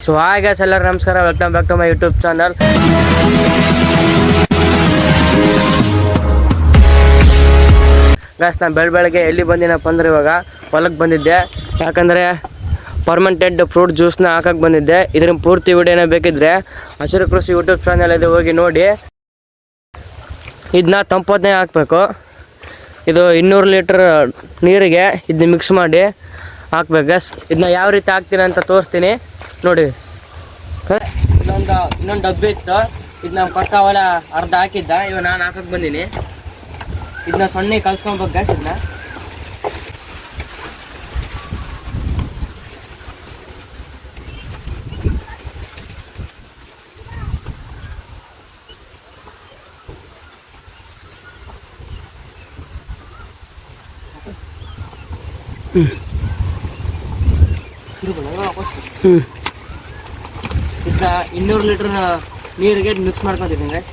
So hi guys, ಎಲ್ಲರೂ ನಮಸ್ಕಾರ. Welcome back to my YouTube channel. Guys, ನಾನು ಬೆಳಗ್ಗೆ ಎಲ್ಲಿ ಬಂದಿನಪ್ಪ ಅಂದ್ರೆ ಇವಾಗ ಹೊಲಕ್ಕೆ ಬಂದಿದ್ದೆ. ಯಾಕಂದರೆ ಪರ್ಮನೆಂಟ್ ಫ್ರೂಟ್ ಜ್ಯೂಸ್ನ ಹಾಕಕ್ಕೆ ಬಂದಿದ್ದೆ. ಇದ್ರ ಪೂರ್ತಿ ವಿಡಿಯೋನ ಬೇಕಿದ್ರೆ ಹಸಿರು ಕೃಷಿ ಯೂಟ್ಯೂಬ್ ಚಾನಲ್ ಇದೆ, ಹೋಗಿ ನೋಡಿ. ಇದನ್ನ ತಂಪೊತ್ತನೇ ಹಾಕಬೇಕು. ಇದು 200 ಲೀಟ್ರ್ ನೀರಿಗೆ ಇದನ್ನ ಮಿಕ್ಸ್ ಮಾಡಿ ಹಾಕ್ಬೇಕು ಗೈಸ್. ಇದನ್ನ ಯಾವ ರೀತಿ ಹಾಕ್ತೀನಿ ಅಂತ ತೋರಿಸ್ತೀನಿ ನೋಡಿ. ಇನ್ನೊಂದು ಡಬ್ಬಿ ಇತ್ತು, ಇದನ್ನ ಪಕ್ಕ ಹೊಲ ಅರ್ಧ ಹಾಕಿದ್ದ, ಇವಾಗ ನಾನು ಹಾಕಕ್ಕೆ ಬಂದೀನಿ. ಇದನ್ನ ಸೊನ್ನೆ ಕಲ್ಸ್ಕೊಬೇಕು ಗೈಸ್. ಇದನ್ನ ಇದನ್ನ 200 ಲೀಟ್ರ್ ನೀರಿಗೆ ಮಿಕ್ಸ್ ಮಾಡ್ಕೊತಿದ್ದೀನಿ ಗೈಸ್.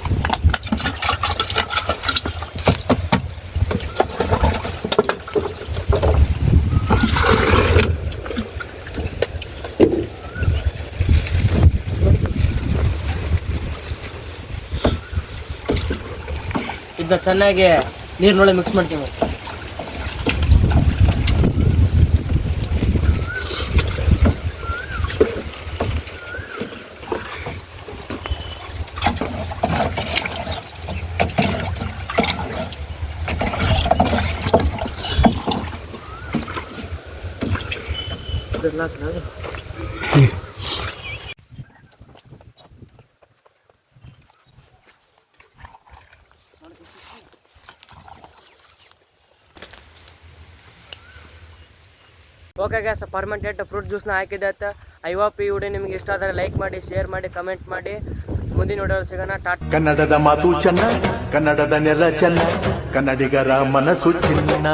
ಇದನ್ನ ಚೆನ್ನಾಗಿ ನೀರಿನೊಳಗೆ ಮಿಕ್ಸ್ ಮಾಡ್ತೀವಿ. ಓಕೆ ಗೈಸ್, ಪರ್ಮನೆಂಟ್ ಫ್ರೂಟ್ ಜ್ಯೂಸ್ನ ಹಾಕಿದ್ದೆ ಅಂತ. ಐ ಹೋಪ್ ಈ ವಿಡಿಯೋ ನಿಮಗೆ ಇಷ್ಟ ಆದರೆ ಲೈಕ್ ಮಾಡಿ, ಶೇರ್ ಮಾಡಿ, ಕಮೆಂಟ್ ಮಾಡಿ. ಮುಂದಿನ ವಿಡಿಯೋದಲ್ಲಿ ಸಿಗೋಣ. ಕನ್ನಡದ ಮಾತು ಚೆನ್ನ, ಕನ್ನಡದ ನೆಲ ಚೆನ್ನ, ಕನ್ನಡಿಗರ ಮನಸ್ಸು ಚಿನ್ನ.